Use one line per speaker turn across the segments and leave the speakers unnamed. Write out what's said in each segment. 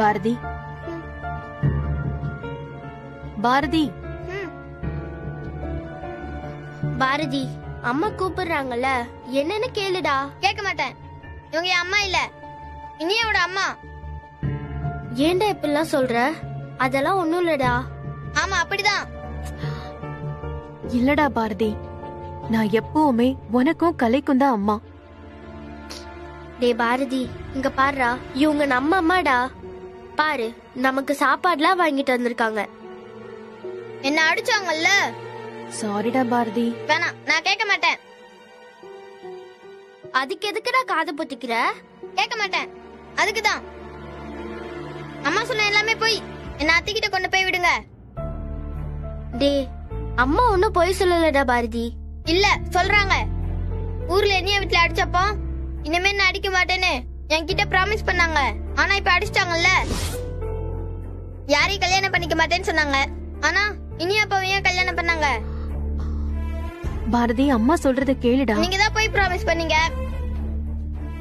பாரதி, பாரதி,
பாரதி, அம்மா கூப்பிடுறாங்கல்ல, என்னன்னு கேளுடா.
கேட்க மாட்டேன். இவங்க என் அம்மா இல்ல, இனியாவோட அம்மா.
ஏன்டா இப்படிலாம் சொல்ற? அதெல்லாம் ஒண்ணும் இல்லடா.
ஆமா, அப்படிதான்.
இல்லடா பாரதி, நான் எப்பவுமே உனக்கும் கலைக்கும் தான் அம்மா.
டேய் பாரதி, இங்க பாருடா, இவங்க நம்ம அம்மாடா. பாரு, நமக்கு சாப்பாடுலாம் வாங்கிட்டு வந்திருக்காங்க.
என்ன அடிச்சாங்கல்ல?
சாரிடா பாரதி.
வேணாம், நான் கேட்க மாட்டேன்.
அதுக்கு எதுக்குடா காது பொத்திக்கிற?
கேட்க மாட்டேன். அதுக்குதான். அம்மா சொன்ன எல்லாமே போய் என்ன அத்திக்கிட்ட கொண்டு போய் விடுங்க.
டேய், அம்மா ஒன்னும் பொய் சொல்லலடா பாரதி.
இல்ல சொல்றாங்க. ஊர்ல என்னைய வீட்டுல அடிச்சப்போ இனிமே நான் அடிக்க மாட்டேன்னு என்கிட்ட ப்ராமிஸ் பண்ணாங்க. ஆனா இப்ப அடிச்சிட்டாங்கல்ல. யாரையும் கல்யாணம் பண்ணிக்க மாட்டேன்னு சொன்னாங்க. ஆனா இனியா அப்பாவை ஏன் கல்யாணம் பண்ணாங்க?
பாரதி, அம்மா சொல்றத கேளுடா.
நீங்க தான் போய் ப்ராமிஸ் பண்ணீங்க.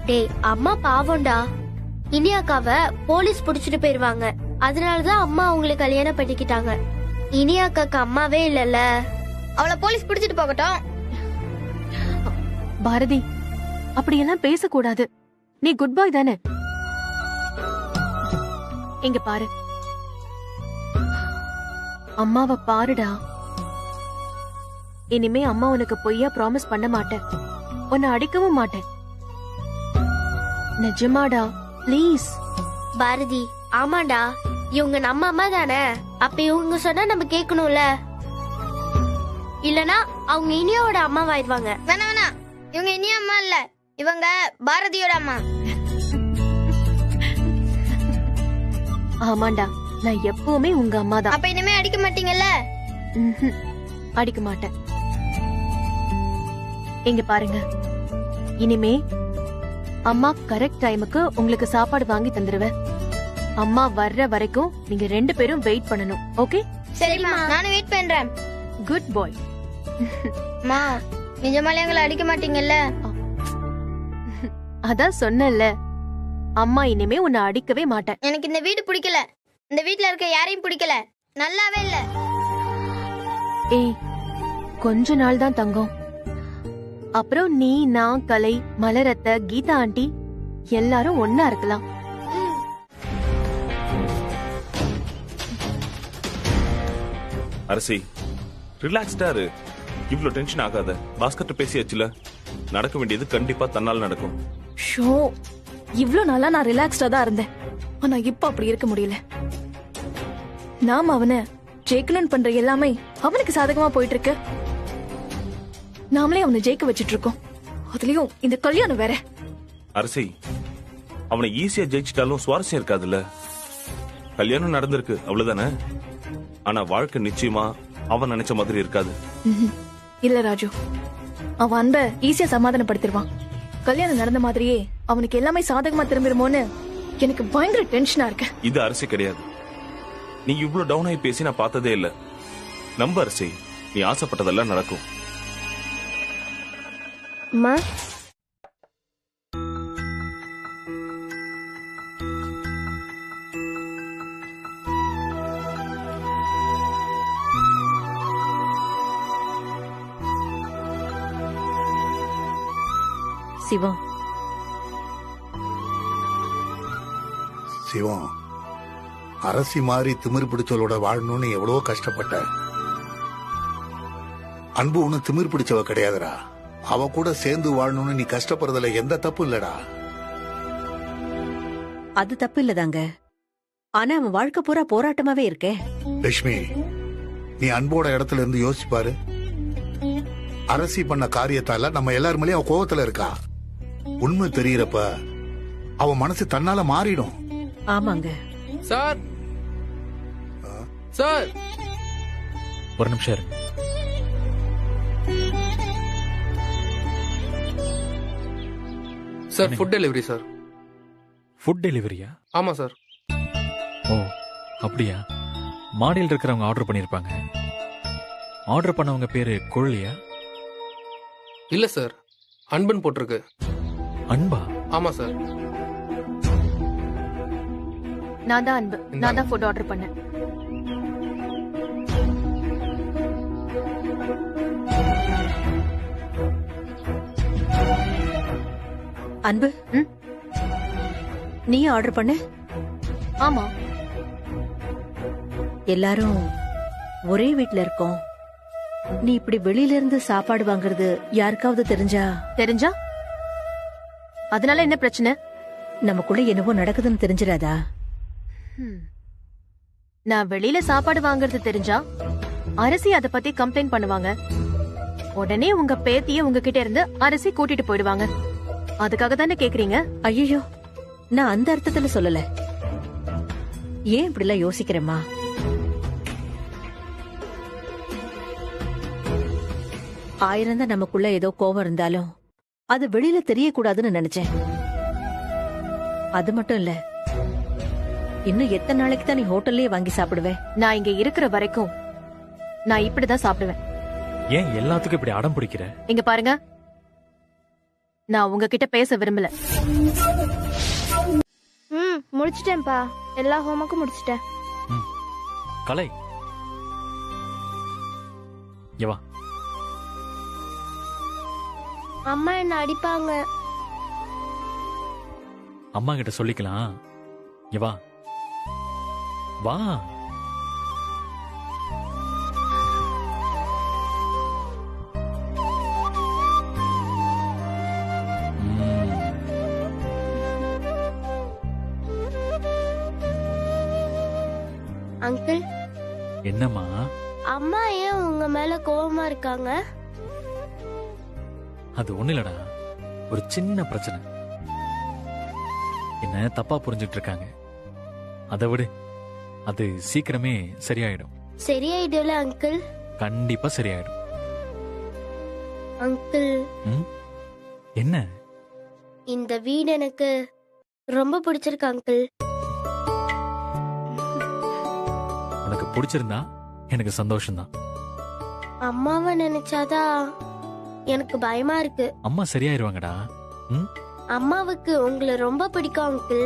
டேய், அம்மா பாவம்டா. இனியாக்காவ போலீஸ் புடிச்சிட்டு போயிருவாங்க. அதனாலதான் அம்மா அவங்களை கல்யாணம் பண்ணிக்கிட்டாங்க. இனியாக்காக்கு அம்மாவே இல்லல்ல.
அவளை போலீஸ் புடிச்சிட்டு போகட்டும்.
பாரதி, அப்படியெல்லாம் பேசக்கூடாது. நீ குட் பாய் தானே? இங்க பாரு, அம்மாவை பாருடா. இனிமே அம்மா உனக்கு பொய்யா ப்ராமிஸ் பண்ண மாட்டேன். உன்னை அடிக்கவும் மாட்டேன். நிஜமாடா, ப்ளீஸ்.
பாரதி, ஆமாண்டா, இவங்க நம்ம அம்மா தானே. அப்ப இவங்க சொன்னா நம்ம கேட்கணும்ல. இல்லனா அவங்க இனியோட அம்மாவாயிருவாங்க.
வேணா வேணா, இவங்க இனியா அம்மா இல்ல, இவங்க பாரதியோட அம்மா.
ஆமாண்டா, நான் எப்பவுமே உங்க அம்மா தான்.
அப்ப இனிமே அடிக்க மாட்டீங்கல்ல?
அடிக்க மாட்டேன். இங்க பாருங்க, இனிமே அம்மா கரெக்ட் டைமுக்கு உங்களுக்கு சாப்பாடு வாங்கி தந்துருவேன். அம்மா வர்ற வரைக்கும் நீங்க 2 பேரும் வெயிட் பண்ணணும். ஓகே?
சரிம்மா, நானும் வெயிட் பண்றேன்.
குட் பாய்.
மா, நிஜமாலே எங்களை அடிக்க மாட்டீங்கல்ல?
அதான் சொன்னேன்ல, அம்மா இனிமே உன்னை அடிக்கவே மாட்டேன்.
எனக்கு இந்த வீடு பிடிக்கல. இந்த வீட்ல இருக்க யாரையும் பிடிக்கல. நல்லாவே இல்ல.
ஏய், கொஞ்ச நாள் தான் தங்கம். அப்புறம் நீ, நான், கலை, மலரத்த, கீதா ஆண்டி எல்லாரும் ஒன்னா இருக்கலாம்.
அரசி, ரிலாக்ஸ்டா இரு. இவ்ளோ டென்ஷன் ஆகாத. பாஸ்கர் பேசியாச்சுல, நடக்க வேண்டியது கண்டிப்பா தன்னால நடக்கும்.
ஷோ, இவ்ளோ நாளா நான் ரிலாக்ஸ்டா தான் இருந்தேன். ஆனா இப்ப அப்படி இருக்க முடியல. நாம அவனை ஜெயிக்கணும்னு பண்ற எல்லாமே அவனுக்கு சாதகமா போயிட்டு இருக்கு. நாமளே அவனை ஜெயிக்க வச்சிட்டு இருக்கோம். அதுலயும் இந்த கல்யாணம் வேற.
அரசி, அவனை ஈஸியா ஜெயிச்சிட்டாலும் சுவாரஸ்யம் இருக்காதுல்ல. கல்யாணம் நடந்திருக்கு அவ்வளவுதானே. ஆனா வாழ்க்கை நிச்சயமா அவன் நினைச்ச மாதிரி இருக்காது.
இல்ல ராஜு, அவன் அன்ப ஈஸியா சமாதானப்படுத்திடுவான். கல்யாணம் நடந்த மாதிரியே அவனுக்கு எல்லாமே சாதகமா திரும்பிடுமோன்னு எனக்கு பயங்கர டென்ஷனா இருக்கு.
இது அரசி கிடையாது. நீ இவ்ளோ டவுன் ஆகி பேசி நான் பார்த்ததே இல்ல. நம்ப அரசி, நீ ஆசைப்பட்டதெல்லாம் நடக்கும்.
அம்மா,
சிவம்,
சிவம், அரசி மாதிரி திமிர் பிடிச்சவளோட வாழணும்னு எவ்வளவோ கஷ்டப்பட்ட. அன்பு ஒண்ணு திமிர் பிடிச்சவ கிடையாதுடா. அவ கூட சேர்ந்து வாழணும்னு நீ கஷ்டப்படுறதுல எந்த தப்பு இல்லடா.
அது தப்பு இல்லதாங்க. ஆனா அவன் வாழ்க்கை பூரா போராட்டமாவே இருக்கே.
லட்சுமி, நீ அன்போட இடத்துல இருந்து யோசிச்சு பாரு. அரசி பண்ண காரியத்தால நம்ம எல்லாருமே அவ கோவத்துல இருக்கா. உண்மை தெரியறப்ப அவ மனசு தன்னால மாறிடும்.
ஆமாங்க
சார். சார்,
ஒரு நிமிஷம் இருங்க.
Sir, food delivery sir.
Food டெலிவரியா?
ஆமா சார்.
ஓ, அப்படியா? மாடியில் இருக்கிறவங்க ஆர்டர் பண்ணிருப்பாங்க. ஆர்டர் பண்ணவங்க பேரு குழலியா?
இல்ல சார், அன்பன் போட்டிருக்கு.
அன்பா?
ஆமா சார்.
நான் தான் அன்பு. நான் தான் ஃபுட் ஆர்டர் பண்ணேன்.
அன்பு,
ம்?
நீ ஆர்டர் பண்ண?
ஆமா.
எல்லாரும் ஒரே வீட்ல இருக்கோம். நீ இப்படி வெளியில இருந்து சாப்பாடு வாங்குறது யாருக்காவது தெரிஞ்சா?
தெரிஞ்சா அதனால என்ன பிரச்சனை?
நமக்குள்ள என்னவோ நடக்குதுன்னு தெரிஞ்சிடாதா?
நான் வெளியில சாப்பாடு வாங்குறது தெரிஞ்சா அரசி அத பத்தி கம்ப்ளைண்ட் பண்ணுவாங்க. உடனே உங்க பேத்திய உங்ககிட்ட இருந்து அரசி கூட்டிட்டு போயிடுவாங்க. அதுக்காக தானே கேக்குறீங்க?
ஐயோ, நான் அந்த அர்த்தத்துல சொல்லல. ஏன் இப்படி எல்லாம் யோசிக்கிறேம்மா? ஆயிரம் தான் நமக்குள்ள ஏதோ கோவம் இருந்தாலும் அது வெளியில தெரியக்கூடாதுன்னு நினைச்சேன். அது மட்டும் இல்ல, இன்னும் எத்தனை நாளைக்கு தான் நீ ஹோட்டல்லயே வாங்கி சாப்பிடுவே?
நான் இங்க இருக்கிற வரைக்கும் நான் இப்படிதான் சாப்பிடுவேன்.
ஏன் எல்லாத்துக்கும் இப்படி அடம் பிடிக்கிற?
இங்க பாருங்க, நான் உங்ககிட்ட பேச விரும்பல.
முடிச்சிட்டேன்ப்பா. எல்லா ஹோம்ஒர்க்கும் முடிச்சிட்டேன்.
கலை, இங்க வா.
அம்மா என்ன அடிப்பாங்க.
அம்மா கிட்ட சொல்லிக்கலாம். இங்க வா வா.
அங்கிள்,
என்னம்மா?
அம்மா ஏன் உங்க மேல கோவமா இருக்காங்க?
அது ஒண்ணு இல்லடா, ஒரு சின்ன பிரச்சனை. என்ன தப்பா புரிஞ்சிட்டு இருக்காங்க. அதை விடு, அது சீக்கிரமே சரியாயிடும்.
சரியாயிடும்ல அங்கிள்?
கண்டிப்பா சரியாயிடும்.
அங்கிள்,
ம்? என்ன?
இந்த வீடு எனக்கு ரொம்ப பிடிச்சிருக்கு அங்கிள்.
உனக்கு பிடிச்சிருந்தா எனக்கு சந்தோஷம்தான்.
அம்மாவை நினைச்சாதான் எனக்கு பயமா இருக்கு.
அம்மா சரியாயிருவாங்கடா. ம்?
அம்மாவுக்கு உங்களை ரொம்ப பிடிக்கும் அங்கிள்.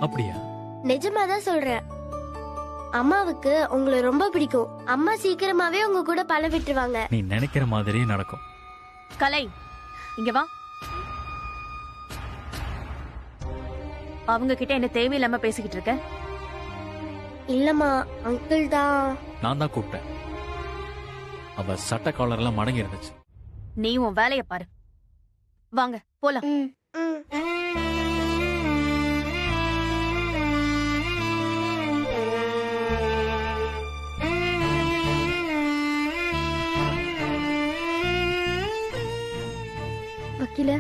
அப்படியா?
நிஜமாதான் சொல்றேன். அம்மாவுக்கு உங்களை ரொம்ப பிடிக்கும். அம்மா சீக்கிரமாவே உங்க கூட பழ விட்டுருவாங்க.
நீ நினைக்கிற மாதிரியே நடக்கும்.
கலை, இங்க வா. அவங்க கிட்ட என்ன தேவையில்லாம பேசிக்கிட்டு இருக்க?
இல்லம்மா, அங்கிள் தான்.
நான் தான் கூப்பிட்டேன். அவ சட்ட காலர் எல்லாம் மடங்கி இருந்துச்சு.
நீ உன் வேலைய பாரு. வாங்க போலாம்.
வக்கீல,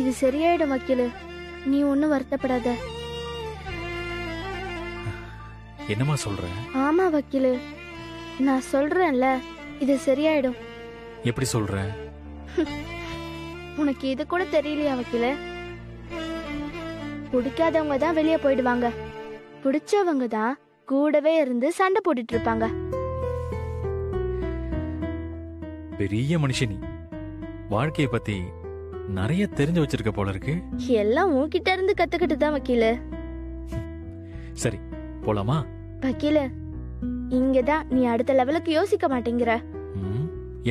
இது சரியாயிடும் வக்கீல. நீ ஒன்னும் வருத்தப்படாத.
என்னமா சொல்ற?
ஆமா வக்கீல, நான் சொல்றேன்ல, இது சரியாயிடும்.
எப்படி சொல்ற?
உனக்கு இது கூட தெரியலையா வக்கீல? பிடிக்காதவங்க தான் வெளியே போயிடுவாங்க, பிடிச்சவங்க தான் கூடவே இருந்து சண்டை போட்டுட்டு இருப்பாங்க.
பெரிய மனுஷனி, வாழ்க்கைய பத்தி நிறைய தெரிஞ்சு வச்சிருக்க போல இருக்கு.
எல்லாம் உன்கிட்ட இருந்து கத்துக்கிட்டு தான் வக்கீல.
சரி, போலாமா?
வக்கீல, இங்கதான் நீ அடுத்த லெவலுக்கு யோசிக்க மாட்டேங்கிற.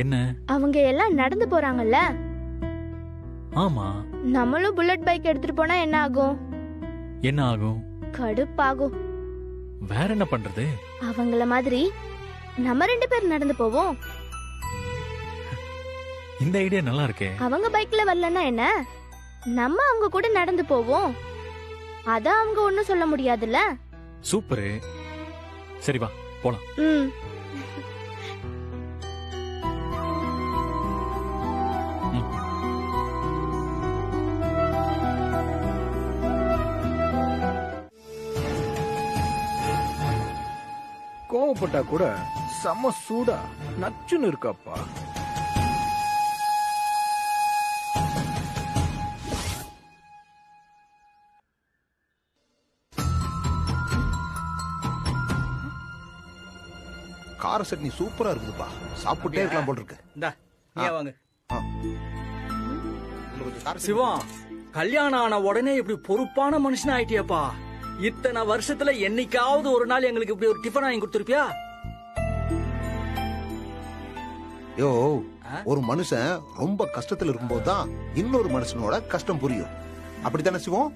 என்ன?
அவங்க எல்லாம் நடந்து போறாங்கல்ல.
ஆமா.
நம்மளும் புல்லட் பைக் எடுத்துட்டு போனா என்ன ஆகும்?
என்ன ஆகும்?
கடுப்பாகும்.
வேற என்ன பண்றது?
அவங்கள மாதிரி நம்ம 2 பேர் நடந்து போவோம்.
இந்த ஐடியா நல்லா இருக்கே.
அவங்க பைக்ல வரலன்னா என்ன, நம்ம அவங்க கூட நடந்து போவோம். அத அவங்க ஒண்ணும் சொல்ல முடியாதுல்ல.
சூப்பர். சரி வா போலாம்.
கோவப்பட்டா கூட செம சூடா நச்சுன்னு இருக்காப்பா.
கார சட்னி சூப்பரா இருக்குதுப்பா. சாப்பிட்டே இருக்கலாம் போல இருக்கு.
இந்தா நீயே வாங்க.
சிவம், கல்யாணம் ஆன உடனே இப்படி பொறுப்பான மனுஷன் ஆயிட்டியப்பா. இத்தனை வருஷத்துல என்னைக்காவது ஒரு நாள் எங்களுக்கு இப்படி ஒரு டிஃபன் வாங்கி கொடுத்திருப்பியா?
யோ, ஒரு மனுஷன் ரொம்ப கஷ்டத்துல இருக்கும்போது தான் இன்னொரு மனுஷனோட கஷ்டம் புரியும். அப்படித்தானே சிவம்?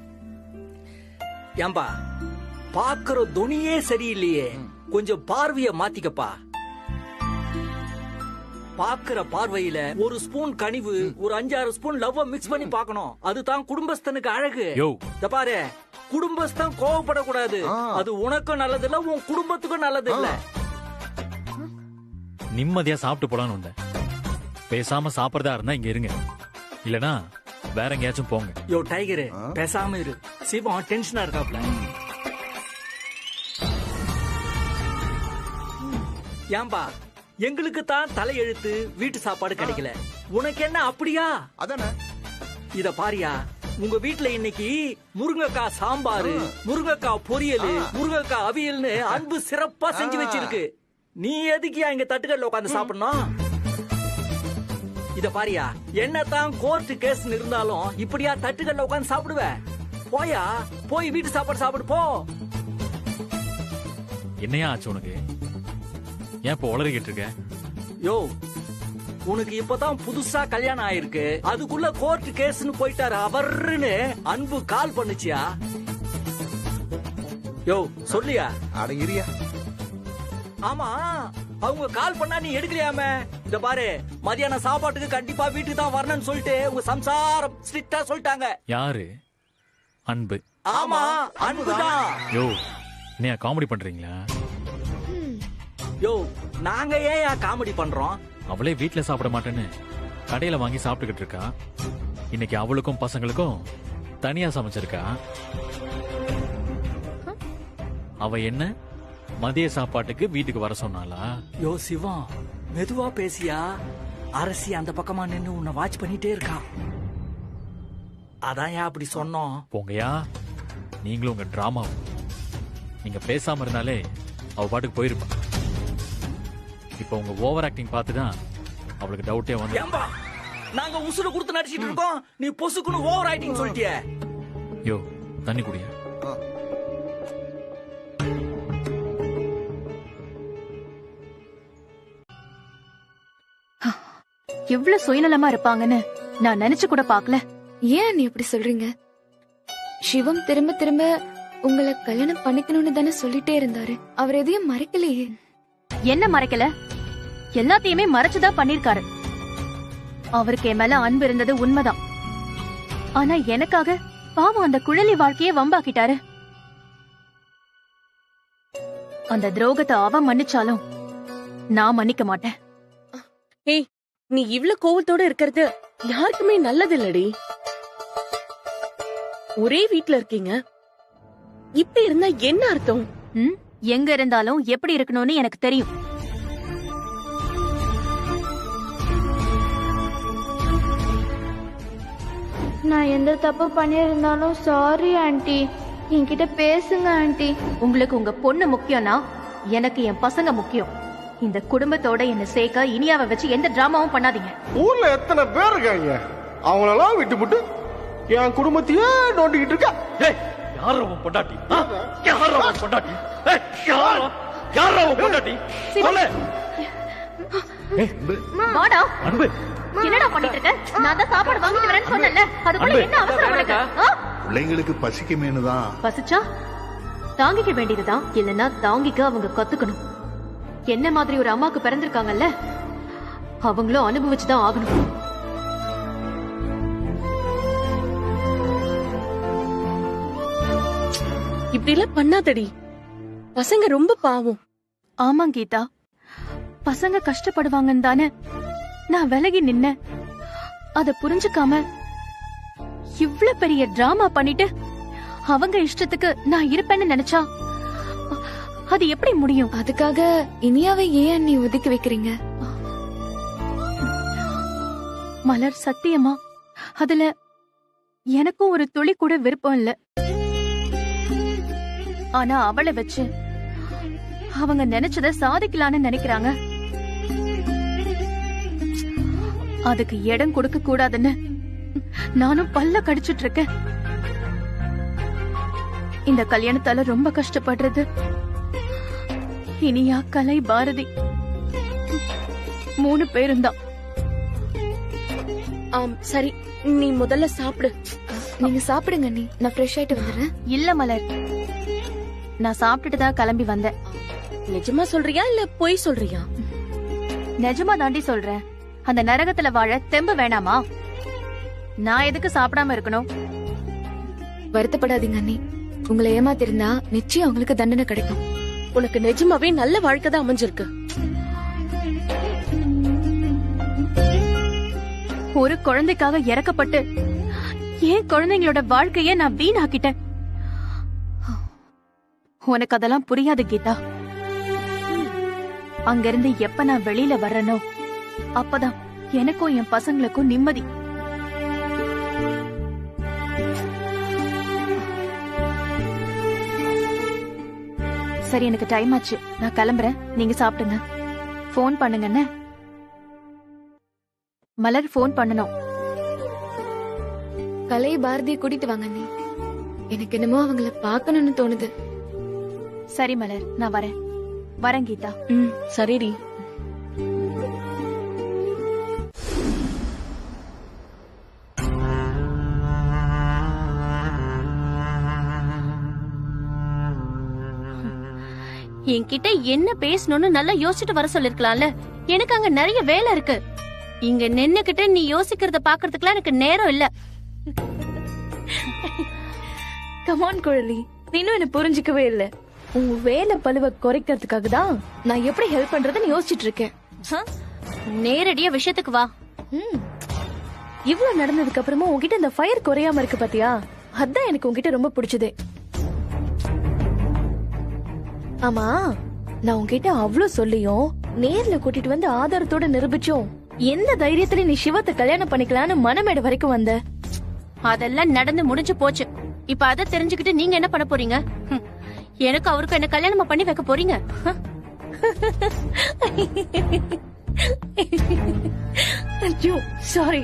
ஏம்பா, பாக்குற துணியே சரியில்லையே, கொஞ்சம் பார்வைய மாத்திக்கப்பா. பாக்குற பார்வையில ஒரு ஸ்பூன் கனிவு, ஒரு 5-6 ஸ்பூன் லவ் மிக்ஸ் பண்ணி பார்க்கணும். அதுதான் குடும்பஸ்தனுக்கு அழகு. பாரு, குடும்பஸ்தன் கோவப்படக்கூடாது. அது உனக்கும் நல்லது இல்ல, உன் குடும்பத்துக்கும் நல்லது இல்ல.
நிம்மதியா சாப்பிட்டு போலான்னு வந்தேன். பேசாம சாப்பிடறதா இருந்தா இங்க இருங்க, இல்லனா வேற எங்கேயாச்சும் போங்க.
யோ டைகரு, பேசாம இரு. சிவம் டென்ஷனா இருக்காப்ல. ஏம்பா, எங்களுக்கு தான் தலையெழுத்து, வீட்டு சாப்பாடு கிடைக்கல. உனக்கு என்ன அப்படியா?
அதானே.
இத பாரியா, உங்க வீட்டுல இன்னைக்கு முருங்கக்காய் சாம்பாரு, முருங்கக்காய் பொரியல், முருங்கக்காய் அவியல்னு அன்பு சிறப்பா செஞ்சு வச்சிருக்கு. நீ எதுக்கியா இங்க தட்டுக்கல்ல உட்காந்து சாப்பிடணும்? இத பாரியா, என்னதான் கோர்ட் கேஸ் இருந்தாலும் இப்படியா தட்டுக்கல்ல உட்காந்து சாப்பிடுவ? போயா, போய் வீட்டு சாப்பாடு சாப்பிடு போ.
என்னையா ஆச்சு உனக்கு? ஏன் இப்ப உளறிக்கிட்டு இருக்க?
யோ, உனக்கு இப்பதான் புதுசா கல்யாணம் ஆயிருக்கு, அதுக்குள்ள கோர்ட் கேஸ்னு போயிட்டாரு அவர்னு அன்பு கால் பண்ணுச்சியா? யோ சொல்லியா?
அடங்கிரியா?
ஆமா, அவங்க கால் பண்ணா நீ எடுக்கலையாம? இத பாரு, மதியான சாப்பாட்டுக்கு கண்டிப்பா வீட்டுக்கு தான் வரணும்னு சொல்லிட்டு உங்க சம்சாரம் ஸ்ட்ரிக்ட்டா சொல்லிட்டாங்க.
யாரு? அன்பு.
ஆமா, அன்புதான்.
யோ, என்ன காமெடி பண்றீங்களா?
யோ, நாங்க ஏன் காமெடி பண்றோம்?
அவளே வீட்டுல சாப்பிட மாட்டேன்னு கடையில வாங்கி சாப்பிட்டுக்கிட்டு இருக்கா. இன்னைக்கு அவளுக்கும் பசங்களுக்கும் தனியா சமைச்சிருக்கா. அவ என்ன மதிய சாப்பாட்டுக்கு வீட்டுக்கு வர சொன்னாளா?
யோ சிவம், மெதுவா பேசியா. அரசி அந்த பக்கமா நின்னு உன்னை வாட்ச் பண்ணிட்டே இருக்கா. அதான் அப்படி சொன்னோம்.
போங்கயா, நீங்களும் உங்க டிராமா. நீங்க பேசாம இருந்தாலே அவ பாட்டுக்கு போயிருப்பா. இப்ப உங்க ஓவர் ஆக்டிங் பார்த்துதான் அவளுக்கு டவுட்டே வந்து.
நாங்க உசுறு கொடுத்து நடிச்சிட்டு இருக்கோம், நீ பொசுக்குன்னு ஓவர் ஆக்டிங் சொல்லிட்டியே.
யோ, தண்ணி குடியா.
எவ்வளவு சுயநலமா இருப்பாங்கன்னு நான் நினைச்சு கூட பாக்கல.
ஏன் நீ இப்படி சொல்றீங்க? சிவம் திரும்ப திரும்ப உங்களை கல்யாணம் பண்ணிக்கணும்னு தானே சொல்லிட்டே இருந்தாரு. அவர் எதையும் மறைக்கலையே.
என்ன மறைக்கல? எல்லாத்தையுமே மறைச்சுதான் பண்ணிருக்காரு. அவருக்கு என் மேல அன்பு இருந்தது உண்மைதான். ஆனா எனக்காக பாவம் அந்த குழலி வாழ்க்கைய வம்பாக்கிட்டாரு. அந்த துரோகத்தை அவன் மன்னிச்சாலும் நான் மன்னிக்க மாட்டேன்.
ஏய், நீ இவ்ளோ கோவத்தோட இருக்கிறது யாருக்குமே நல்லது இல்லடி. ஒரே வீட்ல இருக்கீங்க, இப்படி இருந்தா என்ன அர்த்தம்?
எங்க இருந்தாலும் எப்படி இருக்கணும்னு எனக்கு தெரியும்.
நான் எந்த தப்பு பண்ணியிருந்தாலும் சாரி ஆண்டி. என்கிட்ட பேசுங்க ஆண்டி.
உங்களுக்கு உங்க பொண்ணு முக்கியம்னா எனக்கு என் பசங்க முக்கியம். இந்த குடும்பத்தோட என்ன சேர்க்க இனியாவை வச்சு எந்த டிராமாவும் பண்ணாதீங்க.
ஊர்ல எத்தனை பேர் இருக்காங்க, அவங்களெல்லாம் விட்டுவிட்டு என் குடும்பத்தையே நோண்டிக்கிட்டு இருக்கா.
யாரோ பொண்டாட்டி, யாரோ பொண்டாட்டி, யாரோ பொண்டாட்டி.
வாடா. அன்பு, என்னடா பண்ணிட்டு இருக்க? நான் தான் சாப்பாடு வாங்கிட்டு வரேன்னு சொன்னேன்ல, அதுக்குள்ள என்ன அவசரம் உனக்கு?
பிள்ளைங்களுக்கு பசிக்குமேனு தான்.
பசிச்சா தாங்கிக்க வேண்டியதுதான், இல்லன்னா தாங்கிக்க அவங்க கத்துக்கணும். என்ன மாதிரி ஒரு அம்மாக்கு பிறந்திருக்காங்கல்ல, அவங்களும் அனுபவிச்சுதான் ஆகணும்.
இப்படி எல்லாம் பண்ணாதடி, பசங்க ரொம்ப பாவம்.
ஆமா கீதா, பசங்க கஷ்டப்படுவாங்கன்னு தானே நான் விலகி நின்ன. அத புரிஞ்சுக்காம இவ்ளோ பெரிய டிராமா பண்ணிட்டு அவங்க இஷ்டத்துக்கு நான் இருப்பேன்னு நினைச்சா அது எப்படி முடியும்?
அதுக்காக இனியாவை ஏன் நீ ஒதுக்கி வைக்கிறீங்க?
மலர், சத்தியமா அதுல எனக்கும் ஒரு துளி கூட விருப்பம் இல்ல. ஆனா அவளை வச்சு அவங்க நினைச்சத சாதிக்கலான்னு நினைக்கிறாங்க. அதுக்கு இடம் கொடுக்க கூடாதுன்னு நானும் பல்ல கடிச்சிட்டு இருக்கேன். இந்த கல்யாணத்தால ரொம்ப கஷ்டப்படுறது இனியா, கலை, பாரதி 3 பேரும் தான்.
சரி, நீ முதல்ல சாப்பிடு.
நீங்க சாப்பிடுங்க நீ, நான் ஃப்ரெஷ் ஆயிட்டு வந்துடுறேன்.
இல்ல மலர், நான் சாப்பிட்டுட்டு தான் கிளம்பி வந்தேன்.
நிஜமா சொல்றியா இல்ல பொய் சொல்றியா?
நிஜமா தாண்டி சொல்றேன். அந்த நரகத்துல வாழ தெம்பு வேணாமா? நான் எதுக்கு சாப்பிடாம இருக்கணும்?
வருத்தப்படாதீங்க அண்ணி, உங்களை ஏமாத்திருந்தா நிச்சயம் அவங்களுக்கு தண்டனை கிடைக்கும்.
உனக்கு நிஜமாவே நல்ல வாழ்க்கை தான் அமைஞ்சிருக்கு.
ஒரு குழந்தைக்காக இறக்கப்பட்டு ஏன் குழந்தைங்களோட வாழ்க்கைய நான் வீணாக்கிட்டேன். உனக்கு அதெல்லாம் புரியாது கீதா. அங்கிருந்து எப்ப நான் வெளியில வர்றேனோ அப்பதான் எனக்கும் என் பசங்களுக்கும் நிம்மதி. சரி, எனக்கு டைம் ஆச்சு, நான் கிளம்புறேன். நீங்க சாப்பிடுங்க. போன் பண்ணுங்க. மலர் போன் பண்ணணும்.
கலை, பாரதியை கூட்டிட்டு வாங்க அண்ணி. எனக்கு என்னமோ அவங்கள பார்க்கணும்னு தோணுது.
சரி மலர், நான் வரேன் கீதா.
சரிடி.
என்கிட்ட என்ன பேசணும்னு நல்லா யோசிச்சுட்டு வர சொல்லிருக்கலாம்ல. எனக்கு அங்க நிறைய வேலை இருக்கு. இங்க நின்னுகிட்டு நீ யோசிக்கிறத பாக்குறதுக்குலாம் எனக்கு நேரம் இல்ல.
கமான் குழலி, நீனும் என்ன புரிஞ்சுக்கவே இல்ல. உன் வேலை பழுவ குறைக்கிறதுக்காக தான் நான் எப்படி ஹெல்ப் பண்றதுன்னு யோசிச்சுட்டு இருக்கேன்.
நேரடியா விஷயத்துக்கு வா.
இவ்வளவு நடந்ததுக்கு அப்புறமா உன்கிட்ட இந்த ஃபயர் குறையாம இருக்கு பாத்தியா? அதான் எனக்கு உன்கிட்ட ரொம்ப பிடிச்சதே. ஆமா, நான் உன்கிட்ட அவ்வளவு சொல்லியும் நேர்ல கூட்டிட்டு வந்து ஆதாரத்தோட நிரூபிச்சோம் எந்த தைரியத்துல நீ சிவத்தை கல்யாணம் பண்ணிக்கலான்னு மனமேடு வரைக்கும் வந்த?
அதெல்லாம் நடந்து முடிஞ்சு போச்சு. இப்ப அத தெரிஞ்சுக்கிட்டு நீங்க என்ன பண்ண போறீங்க? எனக்கு அவருக்கு என்ன கல்யாணமா பண்ணி வைக்க போறீங்க?
சாரி.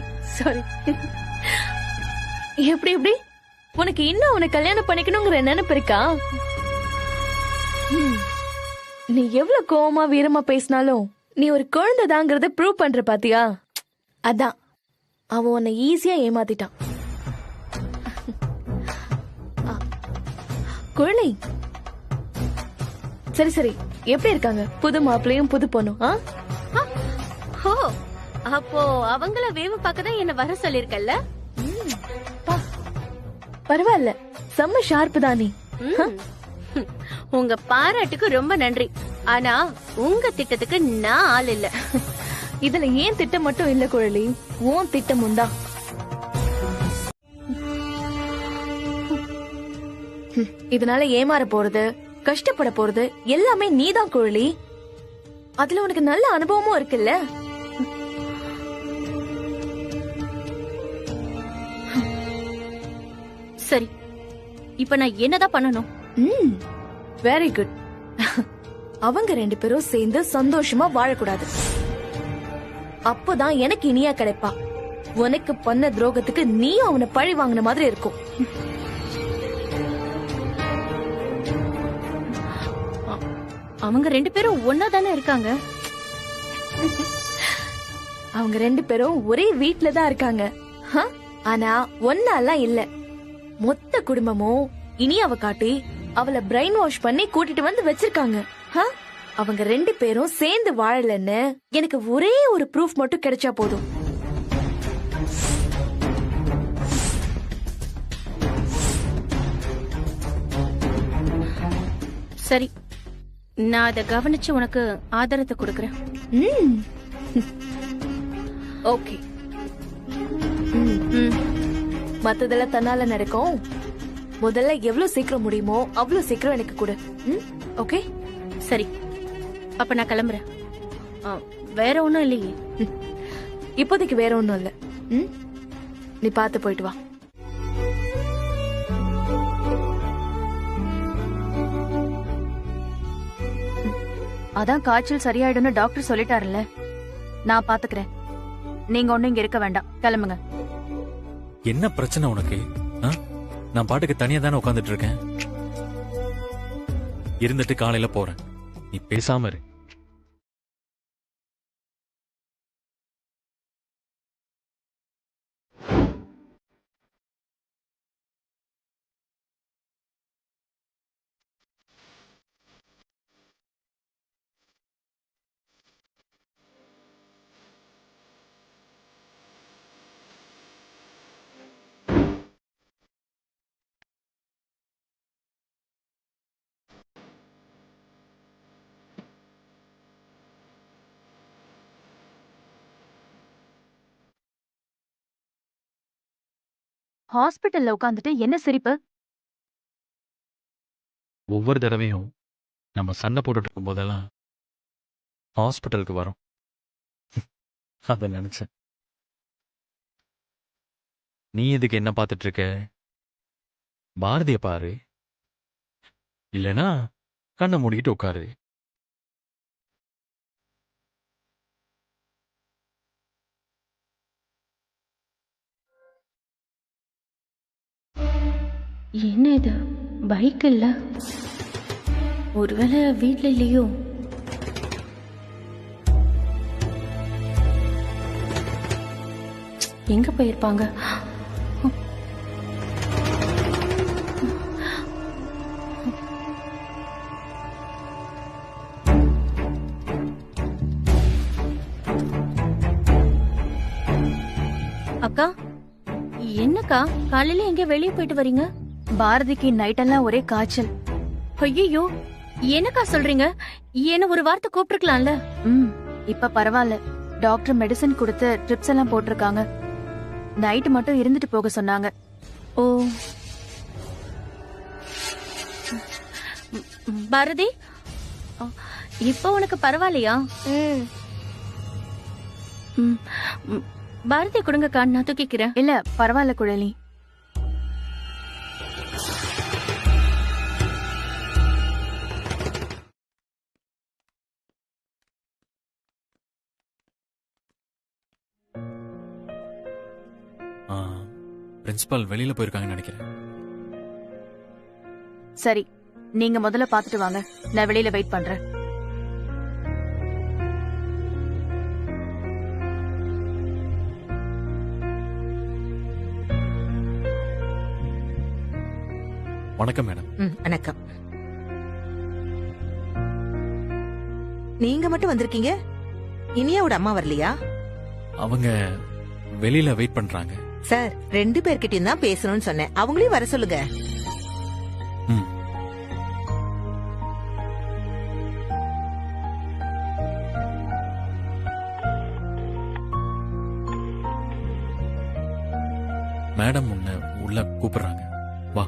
எப்படி உனக்கு இன்னும் அவனை கல்யாணம் பண்ணிக்கணுங்கிற நினைப்பு இருக்கா? நீ எவ்வளவு கோவமா வீரமா பேசினாலும் நீ ஒரு குழந்தை தாங்கிறத ப்ரூவ் பண்ற பாத்தியா? அதான் அவன் உன்னை ஈஸியா ஏமாத்திட்டான். குழலை, சரி எப்படி இருக்காங்க புது மாப்பிள்ளையும் புது பொண்ணும்?
ஓ, அப்போ அவங்கள வேவு பார்க்கதான் என்ன வர சொல்லிருக்கல்ல?
பரவாயில்ல, செம்ம ஷார்ப்பு தான் நீ.
உங்க பாராட்டுக்கு ரொம்ப நன்றி. ஆனா உங்க திட்டத்துக்கு நான் ஆள் இல்ல.
இதுல ஏன் திட்டம் மட்டும் இல்ல குழலி, உன் திட்டமும் தான். இதனால ஏமாற போறது, கஷ்டப்பட போறது எல்லாமே நீதான் குழலி. அதுல உனக்கு நல்ல அனுபவமும் இருக்குல்ல.
சரி, இப்ப நான் என்னதான் பண்ணணும்?
Very good. அவங்க 2 பேரும் சேர்ந்து சந்தோஷமா வாழக்கூடாது. அப்பதான் எனக்கு இனியா கிடைப்பா. உனக்கு பண்ண துரோகத்துக்கு நீ அவனை பழி வாங்கின மாதிரி இருக்கும்.
அவங்க 2 பேரும் ஒன்னா தானே இருக்காங்க.
அவங்க 2 பேரும் ஒரே வீட்ல தான் இருக்காங்க. ஆனா ஒன்னாலாம் இல்ல. மொத்த குடும்பமும் இனியாவ காட்டி அவளை பிரெயின் வாஷ் பண்ணி கூட்டிட்டு வந்து வச்சிருக்காங்க. அவங்க 2 பேரும் சேர்ந்து வாழலன்னு எனக்கு ஒரே ஒரு ப்ரூஃப் மட்டும் கிடைச்சா போதும்.
சரி, நான் அதை கவனிச்சு உனக்கு ஆதாரத்தை கொடுக்கறேன்.
ஓகே. மத்ததெல்லாம் தன்னால நடக்கும். முதல்ல எவ்வளவு சீக்கிரம் முடியுமோ அவ்வளவு சீக்கிரம் எனக்கு கொடு. ஓகே,
சரி. அப்ப நான் கிளம்புறேன். வேற ஒண்ணும் இல்லையே.
இப்போதைக்கு வேற ஒண்ணும் இல்ல. நீ பார்த்து போயிட்டு வா.
அதான் காய்ச்சல் சரியாயிடும்னு டாக்டர் சொல்லிட்டாருல்ல. நான் பாத்துக்கிறேன். நீங்க ஒண்ணும் இங்க இருக்க வேண்டாம், கிளம்புங்க.
என்ன பிரச்சனை உனக்கு? ஆ? நான் பாட்டுக்கு தனியா தானே உட்காந்துட்டு இருக்கேன். இருந்துட்டு காலையில போறேன். நீ பேசாம இரு.
ஹாஸ்பிட்டல்ல உட்காந்துட்டு என்ன சிரிப்பு?
ஒவ்வொரு தடவையும் நம்ம சண்டை போட்டுட்டு இருக்கும் போதெல்லாம் ஹாஸ்பிட்டலுக்கு வரோம். அத நினைச்சேன். நீ எதுக்கு என்ன பார்த்துட்டு இருக்க? பாரதிய பாரு, இல்லனா கண்ணை மூடிட்டு உட்காரு.
என்ன இது? பைக் இல்ல, ஒருவேளை வீட்ல இல்லையோ? எங்க போயிருப்பாங்க? அக்கா, என்னக்கா காலையில எங்க வெளியே போயிட்டு வரீங்க?
பாரதிக்கு நைட்டெல்லாம் ஒரே காய்ச்சல்.
ஐயோ, என்னக்கா சொல்றீங்க? என்ன ஒரு வார்த்தை கூப்பிட்டுருக்கலாம்ல?
இப்ப பரவாயில்ல. டாக்டர் மெடிசன் கொடுத்து ட்ரிப்ஸ் எல்லாம் போட்டிருக்காங்க. நைட் மட்டும் இருந்துட்டு போக சொன்னாங்க.
ஓ, பாரதி, இப்ப உனக்கு பரவாயில்லையா? பாரதி கொடுங்கக்கா, நான் தூக்கிக்கிறேன்.
இல்ல பரவாயில்ல குழலி.
பிரின்சிபால் வெளியில போயிருக்காங்கன்னு நினைக்கிறேன்.
சரி, நீங்க முதல்ல பாத்துட்டு வாங்க, நான் வெளியில வெயிட் பண்றேன்.
வணக்கம் மேடம்.
வணக்கம். நீங்க மட்டும் வந்திருக்கீங்க? இனியாவோட அம்மா வரலையா?
அவங்க வெளியில வெயிட் பண்றாங்க.
சார், 2 பேர்கிட்டயும் தான் பேசணும்னு சொன்னேன். அவங்களையும் வர சொல்லுங்க.
மேடம் உன்னை உள்ள கூப்பிடுறாங்க. வா.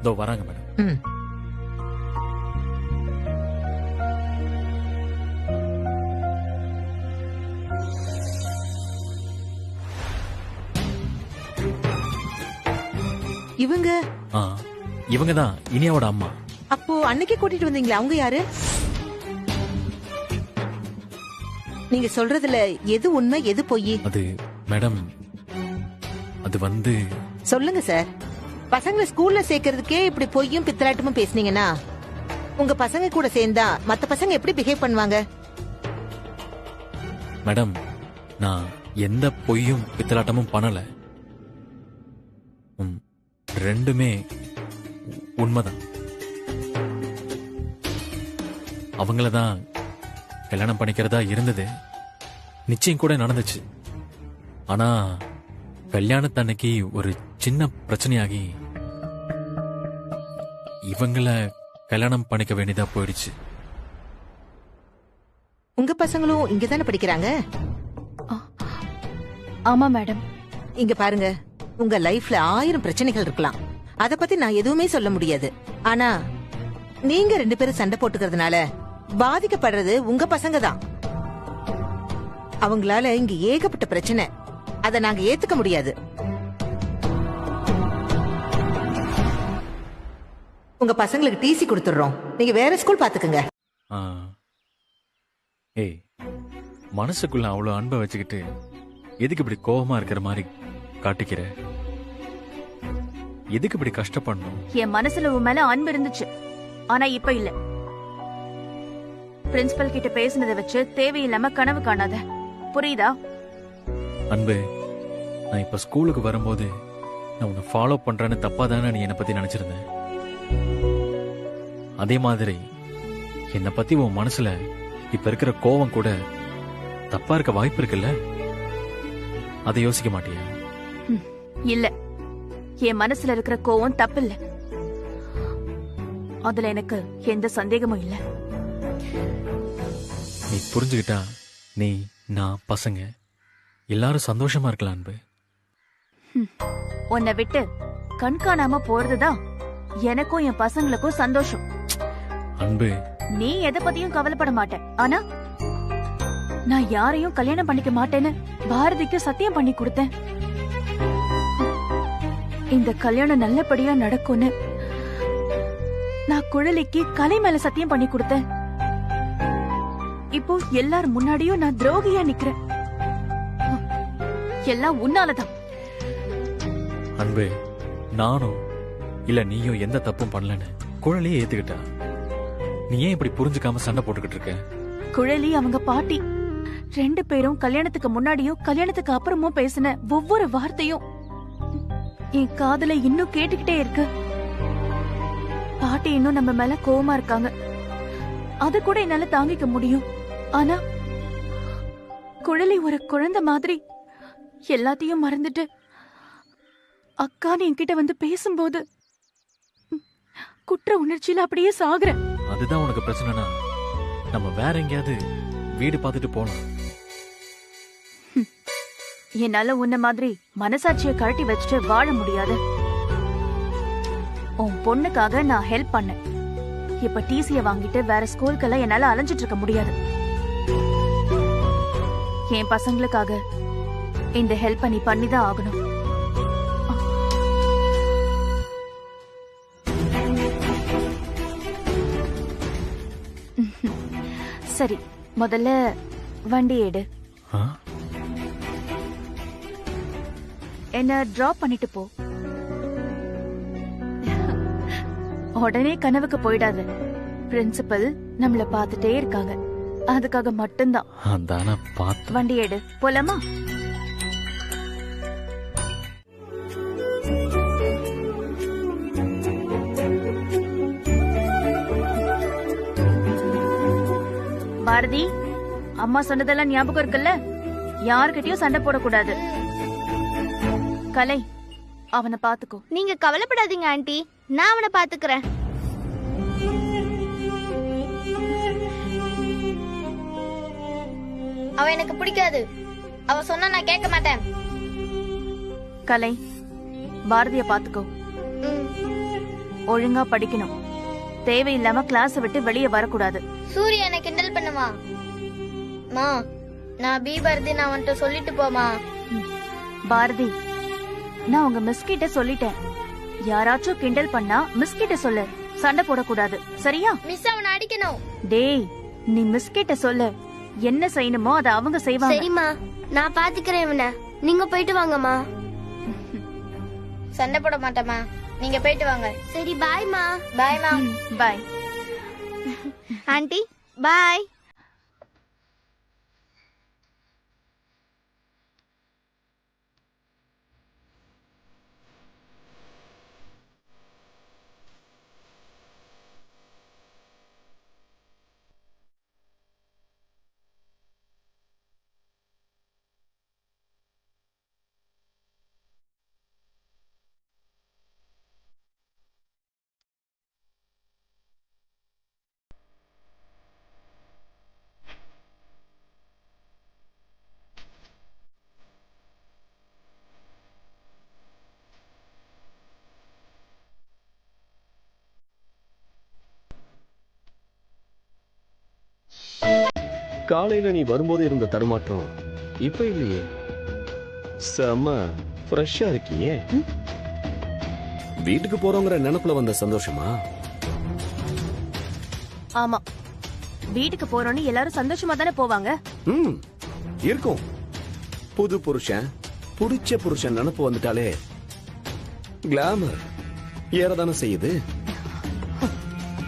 இதோ வராங்க மேடம். இவங்க தான் இனியாவோட அம்மா.
அப்போ அன்னைக்கு கூட்டிட்டு வந்தீங்களா, அவங்க யாரு? நீங்க சொல்றதுல எது உண்மை எது பொய்?
அது மேடம், அது வந்து
சொல்லுங்க சார். பசங்களை ஸ்கூல்ல சேர்க்கறதுக்கே இப்படி பொய்யும் பித்தலாட்டமும் பேசுனீங்கன்னா உங்க பசங்க கூட சேர்ந்தா மத்த பசங்க எப்படி பிஹேவ் பண்ணுவாங்க?
மேடம், நான் எந்த பொய்யும் பித்தலாட்டமும் பண்ணல. ரெண்டுமே உண்மைதான். அவங்களதான் கல்யாணம் பண்ணிக்கிறதா இருந்தது. நிச்சயம் கூட நடந்துச்சு. ஆனா கல்யாணத்தன்னைக்கு ஒரு சின்ன பிரச்சனையாகி இவங்கள கல்யாணம் பண்ணிக்க வேண்டியதா போயிடுச்சு.
உங்க பசங்களும் இங்கதானே படிக்கிறாங்க?
ஆமா மேடம்.
இங்க பாருங்க, உங்க லைஃப்ல 1000 பிரச்சனைகள் இருக்கலாம். அத பத்தி நான் எதுவுமே சொல்ல முடியாது. ஆனா நீங்க 2 பேரும் சண்டை போட்டுக்கிறதுனால பாதிக்கப்படுறது உங்க பசங்க தான். அவங்களால இங்க ஏகப்பட்ட பிரச்சனை. அத நாங்க ஏத்துக்க முடியாது. உங்க பசங்களுக்கு டிசி கொடுத்துடுறோம். நீங்க வேற ஸ்கூல் பாத்துக்கங்க.
ஏய், மனசுக்குள்ள அவ்வளவு அன்பை வச்சுக்கிட்டு எதுக்கு இப்படி கோவமா இருக்கிற மாதிரி காட்டிக்கிற? எதுக்கு இப்படி கஷ்டப்படணும்?
என் மனசுல உன் மேல அன்பு இருந்துச்சு, ஆனா இப்ப இல்ல. பிரின்சிபல் கிட்ட பேசினதை வச்சு தேவையில்லாம கனவு காணாத, புரியுதா?
அன்பு, நான் இப்ப ஸ்கூலுக்கு வரும்போது நான் உன்னை ஃபாலோ பண்றேன்னு தப்பா தானே நீ என்னை பத்தி நினைச்சிருந்த. அதே மாதிரி என்னை பத்தி உன் மனசுல இப்ப இருக்கிற கோவம் கூட தப்பா இருக்க வாய்ப்பு இருக்குல்ல? அதை யோசிக்க மாட்டியா?
இல்ல, என் மனசுல இருக்கிற கோவம் தப்பு இல்ல, அதுல எனக்கு எந்த சந்தேகமும் இல்ல.
நீ புரிஞ்சுக்கிட்டா நீ, நான், பசங்க எல்லாரும் சந்தோஷமா இருக்கலாம் அன்பு.
உன்னை விட்டு கண் காணாம போறதுதான் எனக்கும் என் பசங்களுக்கும் சந்தோஷம்.
அன்பு,
நீ எதை பத்தியும் கவலைப்பட மாட்டேன், ஆனா நான் யாரையும் கல்யாணம் பண்ணிக்க மாட்டேன்னு பாரதிக்கு சத்தியம் பண்ணி கொடுத்தேன். இந்த கல்யாணம் நல்லபடியா நடக்கும்னு நான் குழலிக்கு கலை மேல சத்தியம் பண்ணி கொடுத்தேன். இப்போ எல்லார் முன்னாடியும் நான் துரோகியா நிக்கிறேன். எல்லாம் உன்னாலதான்.
அன்பு, நானும் இல்ல நீயும் எந்த தப்பும் பண்ணலன்னு குழலியே ஏத்துக்கிட்டா. நீ ஏன் இப்படி புரிஞ்சுக்காம சண்டை போட்டுக்கிட்டு இருக்க?
குழலி அவங்க பாட்டி 2 பேரும் கல்யாணத்துக்கு முன்னாடியும் கல்யாணத்துக்கு அப்புறமும் பேசின ஒவ்வொரு வார்த்தையும் என் காதுல இன்னும் கேட்டுக்கிட்டே இருக்கு. பாட்டி இன்னும் நம்ம மேல கோவமா இருக்காங்க, அது கூட என்னால தாங்கிக்க முடியும். ஆனா குழலி ஒரு குழந்தை மாதிரி எல்லாத்தையும் மறந்துட்டு அக்கான்னு என்கிட்ட வந்து பேசும்போது குற்ற உணர்ச்சியில அப்படியே சாகுறேன்.
அதுதான் உனக்கு பிரச்சனைனா நம்ம வேற எங்கேயாவது வீடு பார்த்துட்டு போலாம்.
என்னால உன்ன மாதிரி மனசாட்சியை கழட்டி வச்சுட்டு வாழ முடியாது. உன் பொண்ணுக்காக நான் ஹெல்ப் பண்ணேன். இப்ப டிசிய வாங்கிட்டு வேற ஸ்கூலுக்கெல்லாம் என்னால அலைஞ்சிட்டு இருக்க முடியாது. என் பசங்களுக்காக இந்த ஹெல்ப் நீ பண்ணிதான் ஆகணும். சரி, முதல்ல வண்டி எடு, என்ன டிராப் பண்ணிட்டு போ. உடனே கனவுக்கு போயிடாத. பிரின்சிபல் நம்மள பாத்துட்டே இருக்காங்க, அதுக்காக மட்டும்தான். வண்டி எடு, போலாமா? பாரதி, அம்மா சொன்னதெல்லாம் ஞாபகம் இருக்குல்ல? யாருக்கிட்டயும் சண்டை போடக்கூடாது. கலை, அவனை பாத்துக்கோ.
நீங்க கவலைப்படாதீங்க ஆண்டி, நான் அவனை பாத்துக்கிறேன். அவன் எனக்கு பிடிக்காது, அவ சொன்னா நான் கேட்க மாட்டேன்.
கலை, பாரதிய பாத்துக்கோ. ஒழுங்கா படிக்கணும், தேவையில்லாம கிளாஸ் விட்டு வெளியே வரக்கூடாது.
சூர்யா என்ன கிண்டல் பண்ணுமா? மா, நான் பி பாரதி நான் வந்துட்டு சொல்லிட்டு போமா.
பாரதி, நான் உங்க மிஸ் கிட்ட சொல்லிட்டேன், யாராச்சும் கிண்டல் பண்ணா மிஸ் கிட்ட சொல்லு, சண்டை போடக்கூடாது, சரியா?
மிஸ் அவனை அடிக்கணும்.
டேய், நீ மிஸ் கிட்ட சொல்லு, என்ன செய்யணுமோ அதை அவங்க செய்வாங்க.
சரிம்மா, நான் பாத்துக்கிறேன் இவனை, நீங்க போயிட்டு வாங்கம்மா. சண்டை போட மாட்டேமா, நீங்க போயிட்டு வாங்க. சரி, பாய்மா. பாய்மா.
பாய்
ஆண்டி, பாய்.
காலையில நீ வரும்போது இருந்த தடுமாற்றம் இப்ப இல்லையே, செம்ம ஃப்ரெஷ்ஷா இருக்கியே. வீட்டுக்கு போறோங்கிற நினைப்புல வந்த சந்தோஷமா?
ஆமா, வீட்டுக்கு போறோம்னு எல்லாரும் சந்தோஷமா தானே போவாங்க.
இருக்கும். புது புருஷன் புடிச்ச புருஷன் நினப்பு வந்துட்டாலே கிளாமர் ஏறதானே செய்யுது.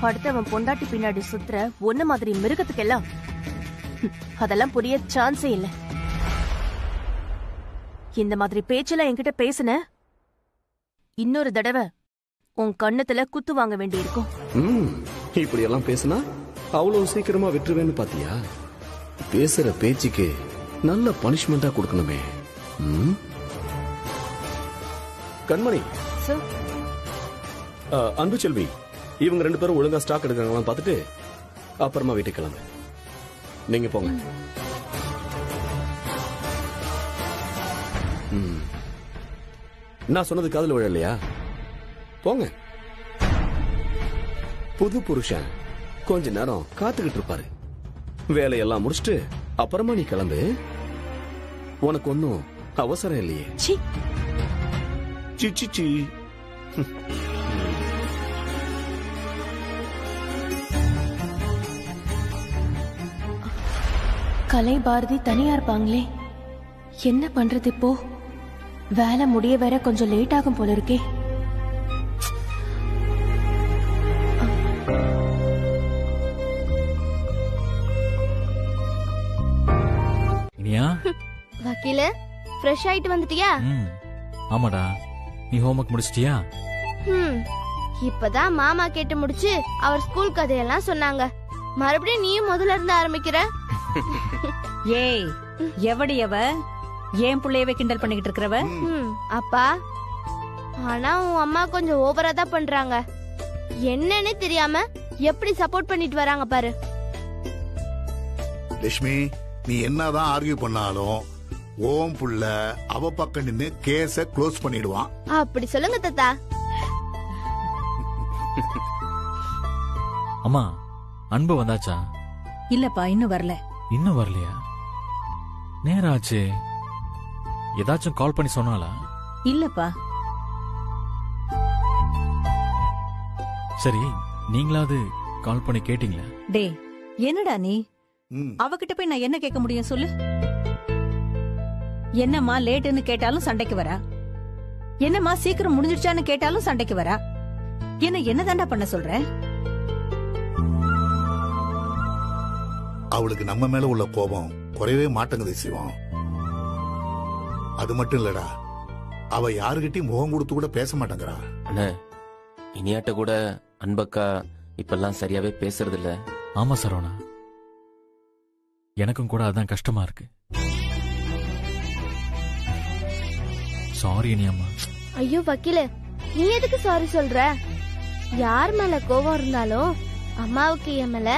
அடுத்தவன் பொண்டாட்டி பின்னாடி சுத்துற ஒன்ன மாதிரி மிருகத்துக்கெல்லாம் அதெல்லாம் புரிய சான்ஸே இல்ல. இந்த மாதிரி பேச்செல்லாம் என்கிட்ட பேசுன இன்னொரு தடவை உன் கண்ணத்துல குத்து வாங்க வேண்டி இருக்கும்.
இப்படி எல்லாம் பேசினா அவ்வளவு சீக்கிரமா விட்டுருவேன்னு பாத்தியா? பேசுற பேச்சுக்கு நல்ல பனிஷ்மெண்டா கொடுக்கணுமே. கண்மணி, அன்பு செல்வி, இவங்க 2 பேரும் ஒழுங்கா ஸ்டாக் எடுக்கிறாங்களான்னு பார்த்துட்டு அப்புறமா வீட்டுக்கு கிளம்பு. நீங்க போங்க. நான் சொன்னது காதுல விழலையா? போங்க. புது புருஷன் கொஞ்ச நேரம் காத்துக்கிட்டு இருப்பாரு. வேலையெல்லாம் முடிச்சுட்டு அப்புறமா நீ கிளம்பு. உனக்கு ஒன்னும் அவசரம் இல்லையே. சி
கலை பாரதி தனியா இருப்பாங்களே, என்ன பண்றது இப்போ? வேலை முடிய வேற கொஞ்சம் லேட் ஆகும் போல இருக்கே.
இனியா,
வக்கீல ஃப்ரெஷ் ஆயிட்டு வந்துட்டியா?
ஆமாடா. நீ ஹோம்வொர்க் முடிச்சிட்டியா?
இப்பதான் மாமா கேட்டு முடிச்சு அவர் ஸ்கூல் கதையெல்லாம் சொன்னாங்க. மறுபடியும் நீயும் முதல்ல இருந்து ஆரம்பிக்கிற.
ஏய், எவடி அவ? ஏன் புள்ளையவே கிண்டல் பண்ணிக்கிட்டு இருக்கிறவ?
அப்பா, ஆனா உன் அம்மா கொஞ்சம் ஓவரா தான் பண்றாங்க. என்னன்னு தெரியாம எப்படி சப்போர்ட் பண்ணிட்டு வராங்க பாரு.
லட்சுமி, நீ என்னதான் ஆர்கியூ பண்ணாலும் ஓம் புள்ள அவ பக்கம் நின்னு கேஸ க்ளோஸ் பண்ணிடுவான்.
அப்படி சொல்லுங்க தாத்தா.
அம்மா, அன்பு வந்தாச்சா?
இல்லப்பா, இன்னும் வரல.
இன்னும் வரலையா? நேரம் ஆச்சு. ஏதாச்சும் கால் பண்ணி சொன்னாலா?
இல்லப்பா.
சரி, நீங்களாவது கால் பண்ணி கேட்டீங்களா?
டே, என்னடா நீ அவகிட்ட போய் நான் என்ன கேட்க முடியும் சொல்லு? என்னம்மா லேட்டுன்னு கேட்டாலும் சண்டைக்கு வரா. என்னம்மா சீக்கிரம் முடிஞ்சிடுச்சான்னு கேட்டாலும் சண்டைக்கு வரா. என்ன தாண்டா பண்ண சொல்ற?
அவளுக்கு நம்ம மேல உள்ள கோபம் குறையவே மாட்டேங்குது சிவம். அது மட்டும் இல்லடா, அவ யாருகிட்டயும் முகம் கொடுத்து கூட பேச மாட்டேங்கிறா.
அண்ணே, இனியாட்ட கூட அன்பக்கா இப்பெல்லாம் சரியாவே பேசுறது இல்ல.
ஆமா சரவணா, எனக்கும் கூட அதான் கஷ்டமா இருக்கு. சாரி இனியம்மா.
ஐயோ வக்கீல, நீ எதுக்கு சாரி சொல்ற? யார் மேல கோவம் இருந்தாலும் அம்மாவுக்கு என் மேல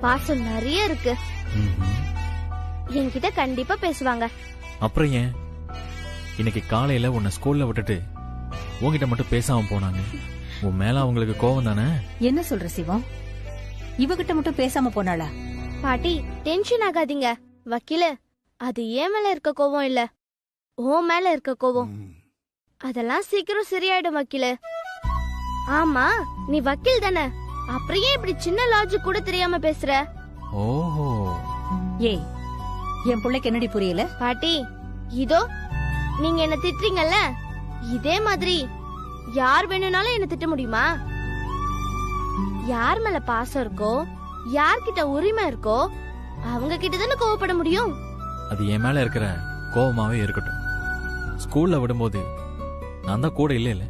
பாசம் நிறைய இருக்கு. என்கிட்ட கண்டிப்பா பேசுவாங்க.
அப்புறம் ஏன் இன்னைக்கு காலையில உன்னை ஸ்கூல்ல விட்டுட்டு உன்கிட்ட மட்டும் பேசாம போனாங்க? உன் மேல அவங்களுக்கு கோவம் தானே?
என்ன சொல்ற சிவம்? இவகிட்ட மட்டும் பேசாம போனாளா?
பாட்டி, டென்ஷன் ஆகாதீங்க. வக்கீல, அது ஏன் மேல இருக்க கோவம் இல்ல, ஓ மேல இருக்க கோவம். அதெல்லாம் சீக்கிரம் சரியாயிடும் வக்கீல. ஆமா, நீ வக்கீல் தானே, அப்புறம் ஏன் இப்படி சின்ன லாஜிக் கூட தெரியாம பேசுற?
ஓஹோ.
ஏய், என் பிள்ளைக்கு என்னடி புரியல?
பாட்டி, இதோ நீங்க என்ன திட்டுறீங்கல்ல, இதே மாதிரி யார் வேணும்னாலும் என்ன திட்ட முடியுமா? யார் மேல பாசம் இருக்கோ, யார்கிட்ட உரிமை இருக்கோ, அவங்க கிட்ட தானே கோவப்பட முடியும்.
அது என் மேல இருக்கிற கோவமாவே இருக்கட்டும். ஸ்கூல்ல விடும்போது நான் தான் கூட இல்ல.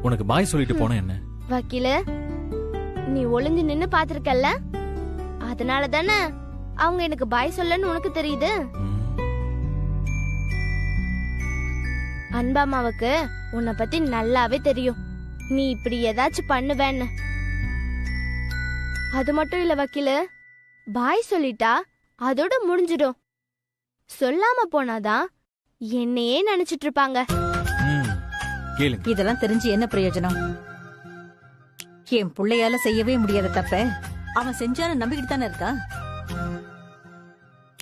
உனக்கு பாய் சொல்லிட்டு போன என்ன?
வக்கீல, நீ ஒளிஞ்சு நின்னு பாத்திருக்கல்ல, அதனால தானே அவங்க எனக்கு பாய் சொல்லன்னு உனக்கு தெரியுது. அன்பாமாவுக்கு உன்னை பத்தி நல்லாவே தெரியும், நீ இப்படி ஏதாச்சும் பண்ணுவேன்னு. அது மட்டும் இல்ல வக்கீல, பாய் சொல்லிட்டா அதோட முடிஞ்சிடும். சொல்லாம போனாதான் என்னையே நினைச்சிட்டு இருப்பாங்க.
இதெல்லாம் தெரிஞ்சு என்ன பிரயோஜனம்? என் பிள்ளையால செய்யவே முடியாத தப்ப அவன் செஞ்சாலும் நம்பிக்கிட்டு தானே இருக்கா.